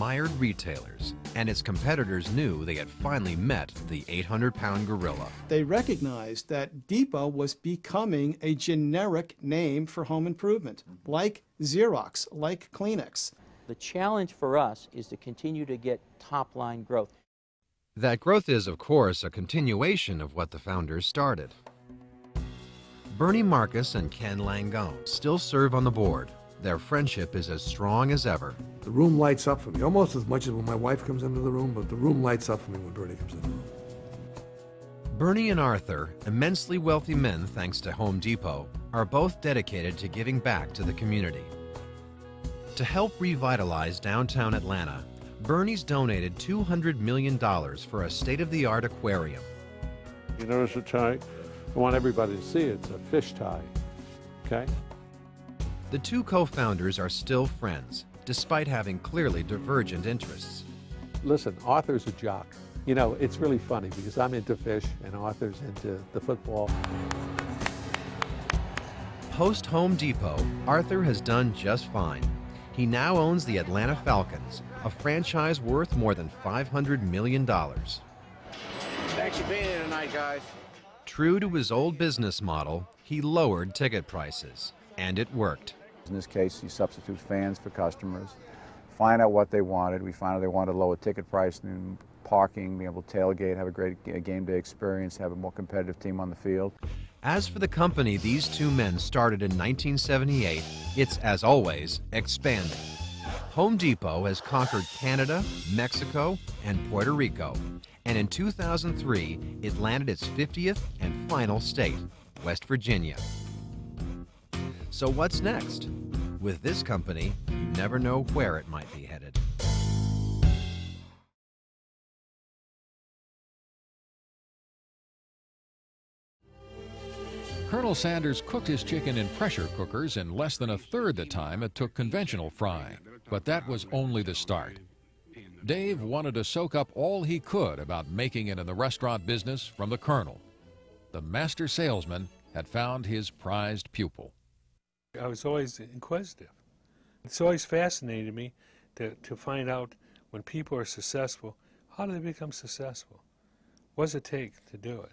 Mired retailers, and its competitors knew they had finally met the 800-pound gorilla. They recognized that Depot was becoming a generic name for home improvement, like Xerox, like Kleenex. The challenge for us is to continue to get top-line growth. That growth is, of course, a continuation of what the founders started. Bernie Marcus and Ken Langone still serve on the board. Their friendship is as strong as ever. The room lights up for me, almost as much as when my wife comes into the room, but the room lights up for me when Bernie comes in the room. Bernie and Arthur, immensely wealthy men thanks to Home Depot, are both dedicated to giving back to the community. To help revitalize downtown Atlanta, Bernie's donated $200 million for a state-of-the-art aquarium. You notice the tie? I want everybody to see it. It's a fish tie, okay? The two co-founders are still friends, despite having clearly divergent interests. Listen, Arthur's a jock. You know, it's really funny because I'm into fish and Arthur's into the football. Post Home Depot, Arthur has done just fine. He now owns the Atlanta Falcons, a franchise worth more than $500 million. Thanks for being here tonight, guys. True to his old business model, he lowered ticket prices, and it worked. In this case, you substitute fans for customers, find out what they wanted. We found out they wanted lower ticket price and parking, being able to tailgate, have a great game day experience, have a more competitive team on the field. As for the company these two men started in 1978, it's, as always, expanding. Home Depot has conquered Canada, Mexico, and Puerto Rico. And in 2003, it landed its 50th and final state, West Virginia. So what's next? With this company, you never know where it might be headed. Colonel Sanders cooked his chicken in pressure cookers in less than a third the time it took conventional frying. But that was only the start. Dave wanted to soak up all he could about making it in the restaurant business from the Colonel. The master salesman had found his prized pupil. I was always inquisitive. It's always fascinated me to find out when people are successful, how do they become successful? What does it take to do it?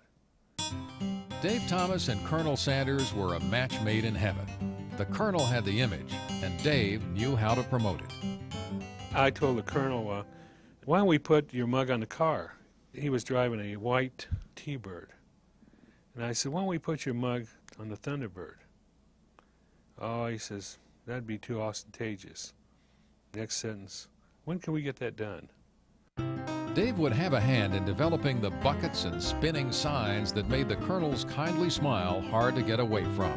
Dave Thomas and Colonel Sanders were a match made in heaven. The Colonel had the image, and Dave knew how to promote it. I told the Colonel, why don't we put your mug on the car? He was driving a white T-Bird. And I said, why don't we put your mug on the Thunderbird? Oh, he says, that'd be too ostentatious. Next sentence, when can we get that done? Dave would have a hand in developing the buckets and spinning signs that made the Colonel's kindly smile hard to get away from.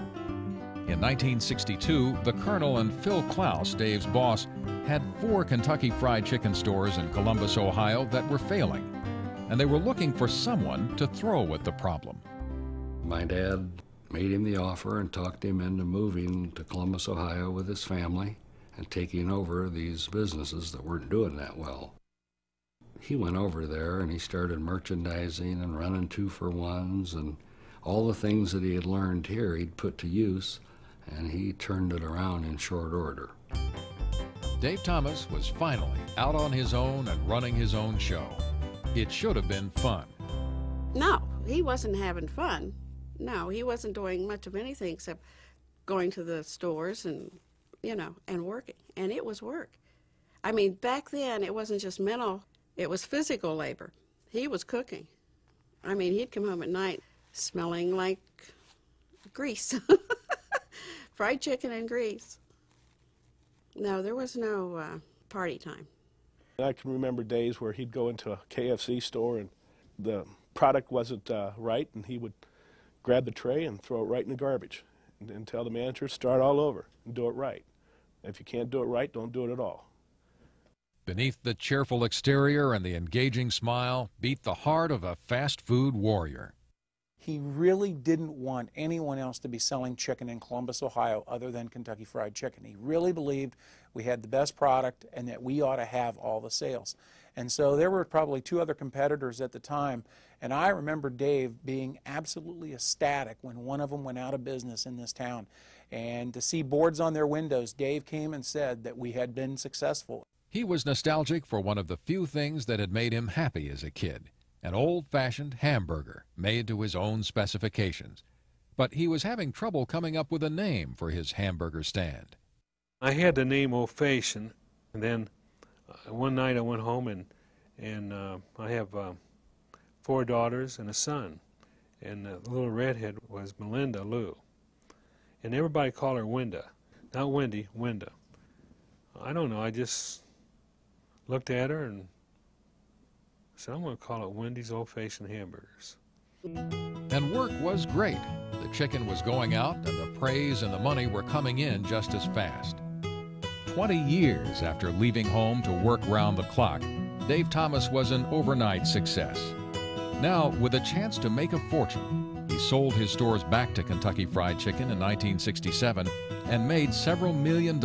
In 1962, the Colonel and Phil Klaus, Dave's boss, had 4 Kentucky Fried Chicken stores in Columbus, Ohio that were failing, and they were looking for someone to throw at the problem. My dad made him the offer and talked him into moving to Columbus, Ohio with his family and taking over these businesses that weren't doing that well. He went over there and he started merchandising and running 2-for-1s, and all the things that he had learned here he'd put to use, and he turned it around in short order. Dave Thomas was finally out on his own and running his own show. It should have been fun. No, he wasn't having fun. No, he wasn't doing much of anything except going to the stores and, and working. And it was work. I mean, back then it wasn't just mental, it was physical labor. He was cooking. I mean, he'd come home at night smelling like grease. Fried chicken and grease. No, there was no party time. I can remember days where he'd go into a KFC store and the product wasn't right, and he would grab the tray and throw it right in the garbage and tell the manager, start all over and do it right. If you can't do it right, don't do it at all. Beneath the cheerful exterior and the engaging smile beat the heart of a fast food warrior. He really didn't want anyone else to be selling chicken in Columbus, Ohio, other than Kentucky Fried Chicken. He really believed we had the best product and that we ought to have all the sales. And so there were probably 2 other competitors at the time, and I remember Dave being absolutely ecstatic when one of them went out of business in this town. And to see boards on their windows, Dave came and said that we had been successful. He was nostalgic for one of the few things that had made him happy as a kid, an old-fashioned hamburger made to his own specifications. But he was having trouble coming up with a name for his hamburger stand. I had the name Old Fashioned, and then one night I went home and I have 4 daughters and a son, and the little redhead was Melinda Lou, and everybody called her Winda, not Wendy, Winda. I don't know, I just looked at her and said, I'm going to call it Wendy's Old Fashioned Hamburgers. And work was great. The chicken was going out, and the praise and the money were coming in just as fast. 20 years after leaving home to work round the clock, Dave Thomas was an overnight success. Now, with a chance to make a fortune, he sold his stores back to Kentucky Fried Chicken in 1967 and made several $million.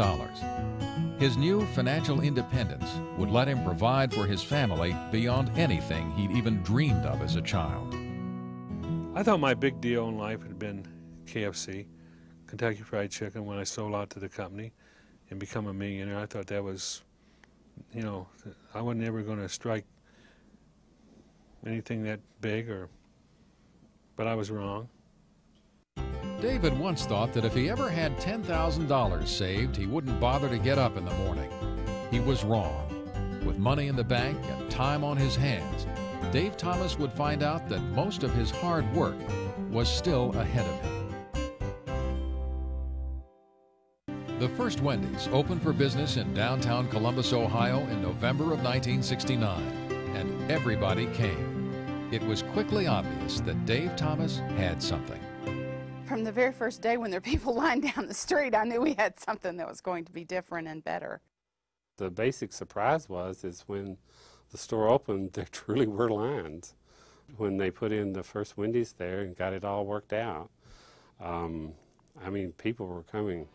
His new financial independence would let him provide for his family beyond anything he'd even dreamed of as a child. I thought my big deal in life had been KFC, Kentucky Fried Chicken, when I sold out to the company and become a millionaire. I thought that was, you know, I wasn't ever going to strike anything that big, but I was wrong. David once thought that if he ever had $10,000 saved, he wouldn't bother to get up in the morning. He was wrong. With money in the bank and time on his hands, Dave Thomas would find out that most of his hard work was still ahead of him. The first Wendy's opened for business in downtown Columbus, Ohio in November of 1969, and everybody came. It was quickly obvious that Dave Thomas had something. From the very first day when there were people lined down the street, I knew we had something that was going to be different and better. The basic surprise is when the store opened, there truly were lines. When they put in the first Wendy's there and got it all worked out, I mean, people were coming.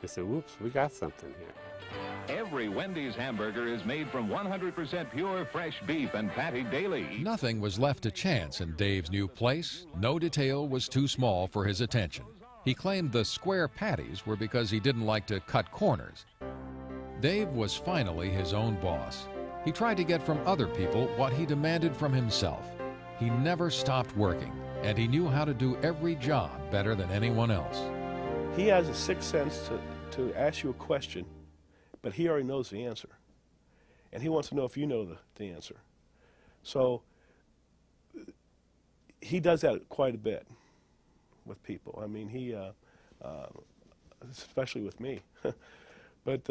They said, whoops, we got something here. Every Wendy's hamburger is made from 100% pure fresh beef and patty daily. Nothing was left to chance in Dave's new place. No detail was too small for his attention. He claimed the square patties were because he didn't like to cut corners. Dave was finally his own boss. He tried to get from other people what he demanded from himself. He never stopped working, and he knew how to do every job better than anyone else. He has a sixth sense to ask you a question, but he already knows the answer. And he wants to know if you know the answer. So he does that quite a bit with people. I mean, he, especially with me. But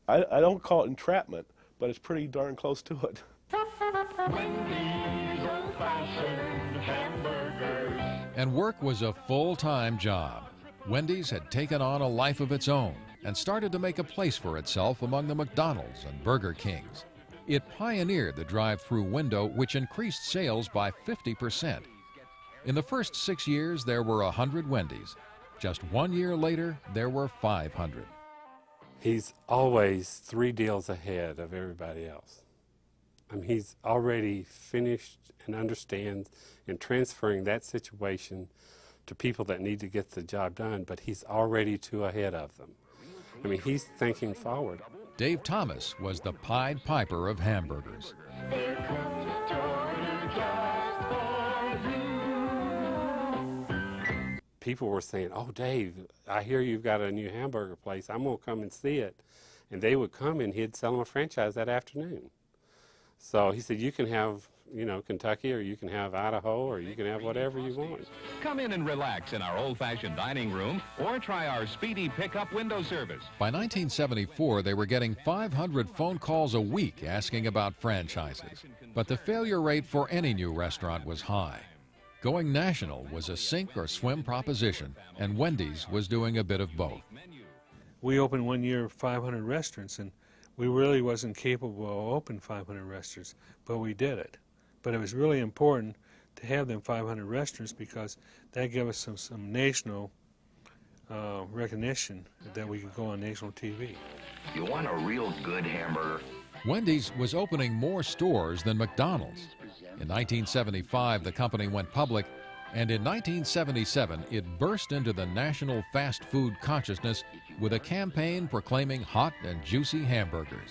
I don't call it entrapment, but it's pretty darn close to it. Wendy's old-fashioned hamburgers. And work was a full-time job. Wendy's had taken on a life of its own and started to make a place for itself among the McDonald's and Burger Kings. It pioneered the drive-through window, which increased sales by 50%. In the first 6 years, there were 100 Wendy's. Just 1 year later, there were 500. He's always 3 deals ahead of everybody else. I mean, he's already finished and understands and transferring that situation to people that need to get the job done, but he's already 2 ahead of them. I mean, he's thinking forward. Dave Thomas was the Pied Piper of hamburgers. People were saying, oh, Dave, I hear you've got a new hamburger place. I'm going to come and see it. And they would come and he'd sell them a franchise that afternoon. So he said, you can have, you know, Kentucky, or you can have Idaho, or you can have whatever you want. Come in and relax in our old-fashioned dining room or try our speedy pickup window service. By 1974, they were getting 500 phone calls a week asking about franchises. But the failure rate for any new restaurant was high. Going national was a sink or swim proposition, and Wendy's was doing a bit of both. We opened 1 year 500 restaurants, and we really wasn't capable of opening 500 restaurants, but we did it. But it was really important to have them 500 restaurants because that gave us some national recognition that we could go on national TV. You want a real good hamburger? Wendy's was opening more stores than McDonald's. In 1975, the company went public, and in 1977, it burst into the national fast food consciousness with a campaign proclaiming hot and juicy hamburgers.